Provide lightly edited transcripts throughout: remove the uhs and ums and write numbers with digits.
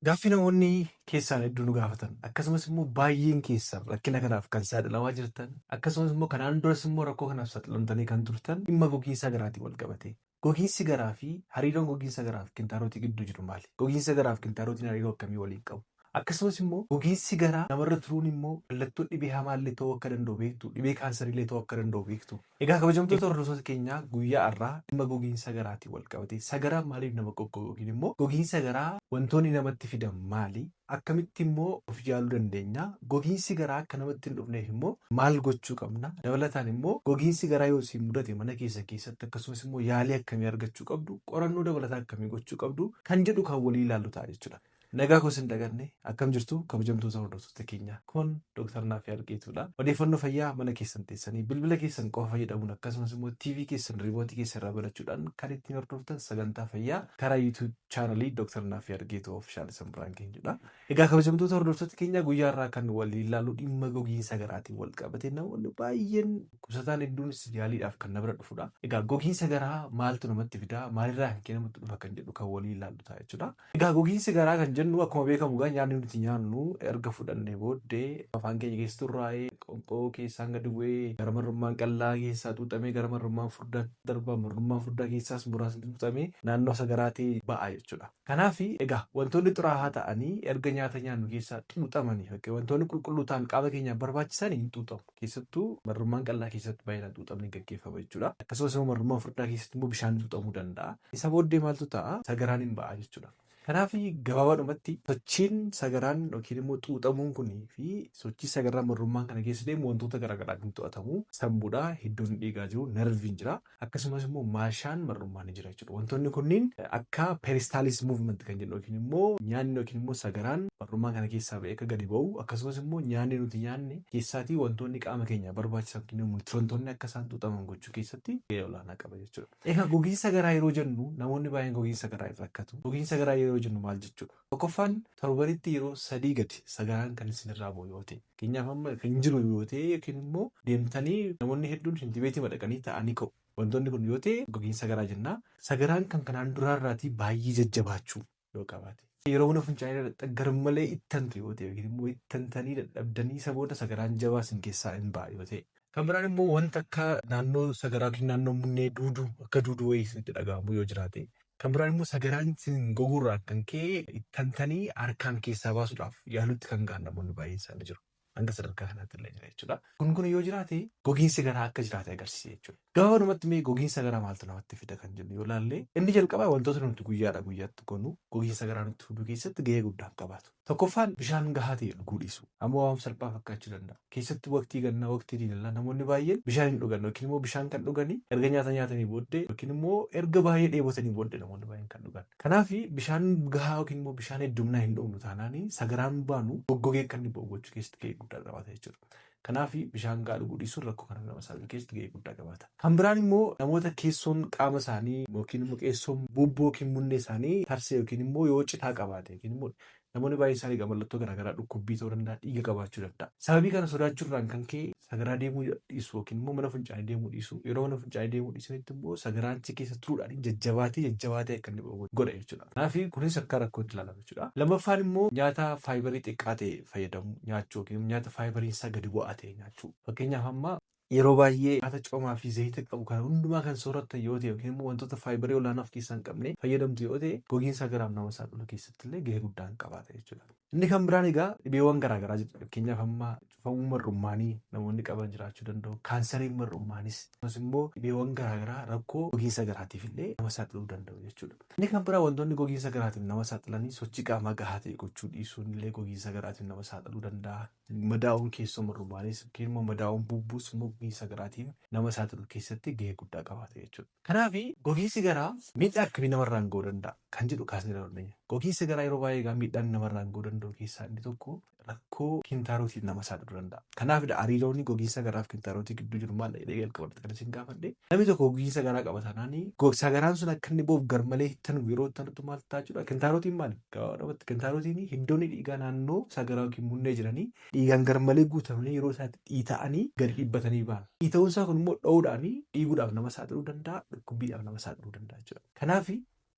Gaaffii namoonni keessaan hedduu nu gaafatan akkasumas immoo baay'een keessan rakkina kanaaf kan saaxilamaa jirtan akkasumas immoo kanaan duras immoo rakkoo kanaaf saaxilamtanii kan turtan dhimma gogiinsa garaatiin wal qabate. Gogiinsi garaa fi hariiroon gogiinsa garaa fi kintaarotii gidduu jiru maali? Gogiinsa garaa fi kintaarotiin hariiroo akkamii waliin qabu? Akkasumas immoo gogiinsi garaa namarra turuun immoo mallattoo dhibee hamaallee ta'uu akka danda'u beektu, dhibee kaansarillee ta'uu akka danda'u beektu. Egaa kabajamtoota hordoftoota keenyaa guyyaa har'aa dhimma gogiinsa garaatiin wal qabate sagaraa maaliif nama qoqqoobu yookiin immoo gogiinsa garaa wantoonni namatti fidan maali? Akkamitti immoo of yaaluu dandeenya? Gogiinsi garaa akka namatti hin dhufneef immoo maal gochuu qabna? Dabalataan immoo gogiinsi garaa yoo isin mudate mana keessatti akkasumas immoo yaalii akkamii argachuu qabdu? Qorannoo dabalataa akkamii gochuu qabdu? Kan jedhu kan walii ilaallu ta'a jechuudha. Nagaa koo isin daganne akkam jirtu kabajamtoota hordoftoota keenya kun Dooktar Naaffii Argeetudha. Odeeffannoo fayyaa mana keessan teessanii bilbila keessan qofa fayyadamuun akkasumas immoo TV keessan riimootii keessan irraa barachuudhaan kan ittiin hordoftan sagantaa fayyaa karaa YouTube chaanalii Dooktar Naaffii Argeetuu Ofishaal isin biraan geenyudha. Egaa kabajamtoota hordoftoota keenya guyyaa irraa kan walii ilaallu dhimma gogiinsa garaatiin wal qabate namoonni baay'een kusataan hedduunis yaaliidhaaf kan na bira dhufudha. Egaa gogiinsa garaa maaltu namatti fidaa? Maalirraa kan namatti dhufa kan jedhu kan walii ilaallu ta'a jechuudha. Egaa gogiinsi garaa kan jennu akkuma beekamu gaa nyaanni nuti nyaannu erga fudhannee booddee afaan keenya keessatti turraa'ee qonqoo keessaan gadi bu'ee gara marrummaan qallaa keessaa xuuxamee gara marrummaan furdaatti darba marrummaan furdaa keessaas muraasni xuuxamee naannoo sagaraatee ba'a jechuudha. Kanaaf egaa wantoonni xuraa'aa ta'anii erga nyaata nyaannu keessaa xuuxamanii wantoonni qulqulluu ta'an qaama keenyaaf barbaachisan hin xuuxamu. Keessattuu marrummaan qallaa keessatti baay'inaan xuuxamni gaggeeffama jechuudha. Akkasumas immoo marrummaan furdaa keessatti immoo bishaan xuuxamuu danda'a. Isa booddee maaltu ta'a? Sagaraan hin ba'a jechuudha. Kanaaf gabaabaadhumatti sochiin sagaraan yookiin immoo xuuxamuun kunii fi sochii sagaraan marrummaan kana keessa deemu wantoota garaagaraatiin to'atamu. Sammuudhaa iddoon dhiigaa jiru nerviin jira. Akkasumas immoo maashaan marrummaan ni jira jechuudha. Wantoonni kunniin akka peeristaalis muuvment kan jennu yookiin immoo nyaanni yookiin immoo sagaraan marrummaan kana keessaa ba'ee akka gadi ba'u akkasumas immoo nyaanni nuti nyaanne keessaatii wantoonni qaama keenya barbaachisan yookiin immoo nutriyoontoonni akka isaan xuuxaman gochuu keessatti gahee olaanaa qaba jechuudha. Egaa gogiinsa garaa yeroo jennu namoonni baay'een gogiinsa garaa irraa rakkatu. Gogiinsa garaa yeroo jennu maal jechuudha? Tokkoffaan torbanitti yeroo 3 gadi sagaraan kan isinirraa bu'u yoo ta'e keenyaaf amma kan jiru yoo ta'e yookiin immoo deemtanii namoonni hedduun shintibeetii madaqanii ta'anii ka'u. Wantoonni kun yoo ta'e gogiinsa garaa jenna. Sagaraan kan kanaan duraarraatii baay'ee jajjabaachuu yoo qabaate. Yeroo hunda fincaanii garmalee ittantu yoo ta'e yookiin immoo ittantanii dadhabdanii isa booda sagaraan jabaa isin keessaa hin ba'a yoo ta'e. Kan biraan immoo wanta akka naannoo sagaraa yookiin naannoo munnee duuduu akka duuduu wayii isinitti dhaga'amu yoo jiraate. Kan biraan immoo sagaraan isin gogurraa kan ka'e ittantanii harkaan keessaa baasuudhaaf yaalutti kan ga'an namoonni baay'een isaanii jiru. Hanga sadarkaa kanaatti illee jira jechuudha. Kun yoo jiraate gogiinsi garaa akka jiraate agarsiisa jechuudha. Gabaabumatti mee gogiinsa garaa maaltu namatti fida kan jennu yoo ilaalle inni jalqabaa wantoota nuti guyyaadhaa guyyaatti goonu gogiinsa garaa nutti fiduu keessatti gahee guddaa qabaatu. Tokkoffaan bishaan gahaa ta'e dhuguu dhiisu. Amma waan salphaa fakkaachuu danda'a. Keessatti waqtii gannaa waqtii diilallaa namoonni baay'een bishaan hin dhugan yookiin immoo bishaan kan dhuganii erga nyaata nyaatanii booddee yookiin immoo erga baay'ee dheebotanii booddee namoonni baay'een kan dhugan. Kanaaf bishaan gahaa yookiin immoo bishaan heddumnaa hin dhugnu taanaan sagaraan baanu goggogee kan inni ba'u gochuu keessatti gahee guddaa qabaata jechuudha. Kanaaf bishaan gahaa dhuguu dhiisuun rakkoo kana nama saaxiluu keessatti gahee guddaa qabaata. Kan biraan immoo namoota keessoon qaama isaanii yookiin immoo keessoon bubboo yookiin munnee isaanii tarsee yookiin immoo yoo citaa qabaate yookiin immoo namoonni baay'een isaanii mallattoo garaagaraa dhukkubbii ta'uu danda'a, dhiiga qabaachuu danda'a. Sababii kana sodaachuurraan kan ka'e sagaraa deemuu dhiisu yookiin immoo mana fincaanii deemuu dhiisu. Yeroo mana fincaanii deemuu dhiisanitti immoo sagaraan achi keessa turuudhaan jajjabaatee akka inni godha jechuudha. Kanaaf kunis akka rakkootti ilaalama jechuudha. Lammaffaan immoo nyaata faayibarii xiqqaa ta'e fayyadamu nyaachuu yookiin nyaata faayibariin isaa gadi bu'aa ta'e nyaachuu. Fakkeenyaaf amma yeroo baay'ee nyaata coomaa fi zayita qabu kan hundumaa kan soorattan yoo ta'e yookiin immoo wantoota faayibarii olaanaa of keessaa hin qabne fayyadamtu yoo ta'e gogiinsa garaaf nama saaxilu keessatti illee gahee guddaa qabaata jechuudha. Inni kan biraan egaa dhibeewwan garaagaraa jira. Fakkeenyaaf amma cufamuu marrummaanii namoonni qaban jiraachuu danda'u. Kaansariin marrummaanis akkasumas immoo dhibeewwan garaagaraa rakkoo gogiinsa garaatiif illee nama saaxiluu danda'u jechuudha. Inni kan biraa wantoonni gogiinsa garaatiif nama saaxilanii sochii qaamaa gahaa ta'e gochuu dhiisuun illee gogiinsa garaatiif nama saaxiluu danda'a. Madaa'uun keessoo marrummaanis yookiin immoo madaa'uun bubbuus immoo gogiinsa garaatiif nama saaxiluu keessatti gahee guddaa qabaata jechuudha. Kanaaf gogiinsi garaa miidhaa akkamii namarraan ga'uu danda'a kan jedhu kaasnee dabarreenya. Gogiinsi garaa yeroo baay'ee miidhaan namarraan ga'uu danda'u keessaa inni tokko rakkoo kintaarotiif nama saaxiluu danda'a. Kanaaf hariiroon gogiinsa garaaf kintaarotii gidduu jiru maal jedhee jalqabatti kan isin gaafadhe. Namni tokko gogiinsa garaa qaba taanaan sagaraan sun akka inni ba'uuf garmalee hittanu yeroo hittantu maal ta'a jechuudha. Kintaarotiin maali? Gabaabumatti kintaarotiin hiddoonni dhiigaa naannoo sagaraa yookiin munnee jiranii dhiigaan garmalee guutamanii yeroo isaatti dhiita'anii gadi dhibbatanii ba'an. Dhiita'uun isaa kun immoo dho'uudhaan dhiiguudhaaf nama saaxiluu danda'a, dhukkubbiidhaaf nama saaxiluu danda'a jechuudha. Kanaaf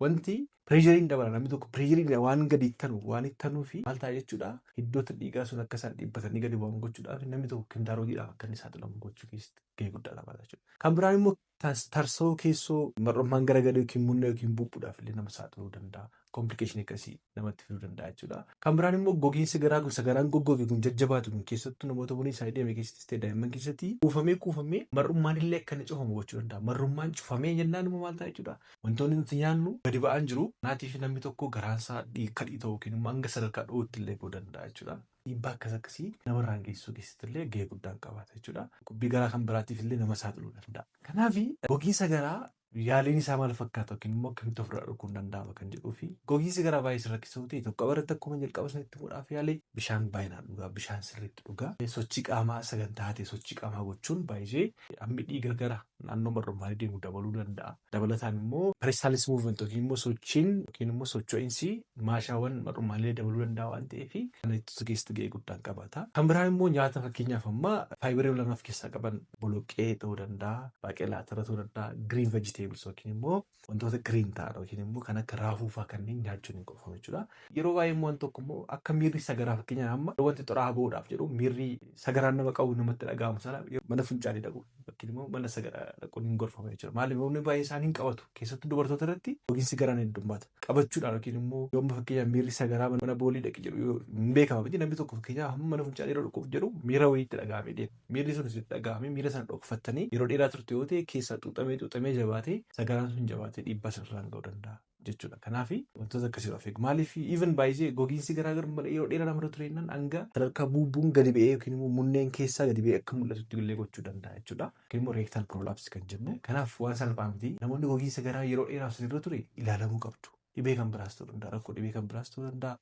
Wanti pireeshariin dabala namni tokko pireeshariin waan gadi ittanu waan ittanuu fi maal ta'a jechuudha. Hiddoota dhiigaa sun akka isaan dhiibbatanii gadi bu'an gochuudhaaf namni tokko kindaaroodiidhaaf akka inni saaxilamu gochuu keessatti gahee guddaa qaba jechuudha. Kan biraan immoo tarsa'uu keessoo mar'ummaan garagaluu yookiin munna yookiin bubbuudhaaf illee nama saaxiluu danda'a. Komplikeeshinii akkasii namatti fiduu danda'a jechuudha. Kan biraan immoo gogiinsi garaa gosa garaan goggoge kun jajjabaatu kun keessattuu namoota bunii isaanii deeme keessattis ta'e daa'imman keessatti kuufamee mar'ummaan illee akka inni cufamu gochuu danda'a. Mar'ummaan cufamee jennaan immoo maal ta'a jechuudha. Wantoonni nuti nyaannu gadi ba'an jiru. Naatiif namni tokko garaansaa kadhii ta'uu yookiin immoo hanga sadarkaa dhootti illee ga'uu danda'a jechuudha. Dhiibbaa akkasii namarraan geessisuu keessatti illee gahee guddaan qabaata jechuudha. Dhukkubii garaa kan biraatiif illee nama saaxiluu danda'a. Kanaaf gogiinsa garaa yaaliin isaa maal fakkaata yookiin immoo akkamitti ofirraa dhorkuun danda'ama kan jedhuu fi gogiinsi garaa baay'ee sirrakkisuu ta'e tokko irratti akkuma jalqaba sanitti godhaaf yaalee bishaan baay'inaan dhugaa bishaan sirriitti dhugaa sochii qaamaa sagantaa ta'e sochii qaamaa gochuun baay'ee hammi dhiiga gara naannoo mar'ummaanii deemu dabaluu danda'a. Dabalataan immoo perisaalis muuvment yookiin immoo sochiin yookiin immoo socho'iinsi maashaawwan mar'ummaanii dabaluu danda'a waan ta'eef kana itti keessatti gahee guddaan qabaata. Kan biraan immoo nyaata fakkeenyaaf amma faayibarii olaanaa of keessaa qaban boloqqee ta'uu danda'a, baaqelaa ta'uu danda'a, giriin vejiteebilsi yookiin immoo wantoota giriin ta'an yookiin immoo kan akka raafuu fa'aa kanneen nyaachuun hin qofamu jechuudha. Yeroo baay'ee immoo tokko immoo akka miirri sagaraa fakkeenyaaf amma wanti xuraa'aa bahuudhaaf jedhu miirri sagaraan nama qabu namatti dhaga'amu sana mana fincaanii dhaqu yookiin immoo mana sagaraa dhaquun hin gorfamu jechuudha. Maaliif namni baay'ee isaanii hin qabatu keessattuu dubartoota irratti gogiinsi garaan heddummaata. Qabachuudhaan yookiin immoo yoomma fakkeenyaaf miirri sagaraa mana boolii dhaqi jedhu hin beekama miti namni tokko fakkeenyaaf hamma mana fincaanii yeroo dhufuuf jedhu miira wayiitti dhaga'amee deema. Miirri sun sitti dhaga'amee miira sana dhokfattanii yeroo dheeraa turte yoo ta'e keessaa xuuxamee jabaatee sagaraan sun jabaatee dhiibbaa sirraan ga'uu danda'a jechuudha. Kanaaf wantoota akkasii of eegu. Maaliif even baay'ee gogiinsi garaagaraa yeroo dheeraa namarra tureenyaan hanga sadarkaa buubbuun gadi ba'ee yookiin immoo munneen keessaa gadi ba'ee akka mul'atutti illee gochuu danda'a jechuudha. Yookiin immoo reektaal prolaapsii kan jennu. Kanaaf waan salphaa miti namoonni gogiinsa garaa yeroo dheeraaf sirra ture ilaalamuu qabdu. Dhibee kan biraas ta'uu danda'a. Rakkoo dhibee kan biraas ta'uu danda'a.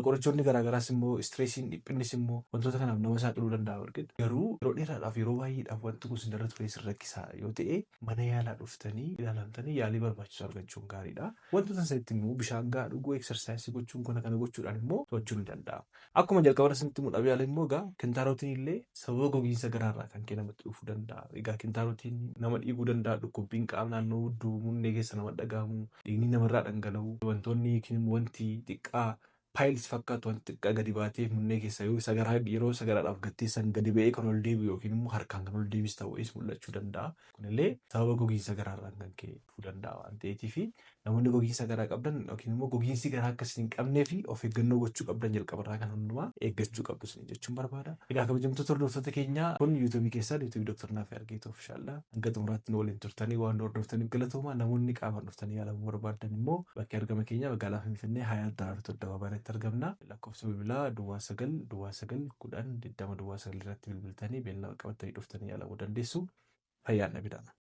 Qorichoonni garaagaraas immoo istireesiin dhiphinnis immoo wantoota kanaaf nama saaxiluu danda'a. Garuu yeroo dheeraadhaaf yeroo baay'eedhaaf wanti kun sirra ture sirrakkisaa yoo ta'e mana yaalaa dhuftanii ilaalamtanii yaalii barbaachisu argachuun gaariidha. Wantoota sanitti immoo bishaan gahaa dhuguu eksarsaayisii gochuun kana gochuudhaan immoo to'achuun ni danda'ama. Akkuma jalqaba sanitti immoo dhabii yaala immoo egaa kintaarotiin illee sababa gogiinsa garaarraa kan kee namatti dhufuu danda'a. Egaa kintaarotiin nama dhiiguu danda'a. Dhukkubbiin qaama naannoo hudduu munnee keessa nama dhaga'amu dhiigni namarraa dhangala'u. Wantoonni yookiin wanti xiqqaa paayilis fakkaatu wanti xiqqaa gadi baatee munnee keessa yeroo sagaraadhaaf gatteessan gadi ba'ee kan ol deebi'u yookiin immoo harkaan kan ol deebis ta'uus mul'achuu danda'a. Kunillee sababa gogiinsa garaarraan kan ka'e dhufuu danda'a waan ta'eetiif namoonni gogiinsa garaa qabdan yookiin immoo gogiinsi garaa akkasii hin qabnee fi of eeggannoo gochuu qabdan jalqabarraa kan hundumaa eeggachuu qabdu jechuun barbaada. Egaa kabajamtoota hordoftoota keenyaa kun yuutuubii keessaa yuutuubii Dr. Naafii Argeetoo Ofishaallaa hanga xumuraatti waliin turtanii waan hordoftaniif galatoomaa. Namoonni qaamaan dhuftanii yaalamuu barbaadan immoo bakki argama keenya magaalaa Finfinnee Hayaat Daraartuu Addabaabaariitti argamna. Lakkoofsa bilbilaa 9910 20 20 irratti bilbiltanii beellama qabattanii dhuftanii yaalamuu dandeessu. Fayyaan na biraadha.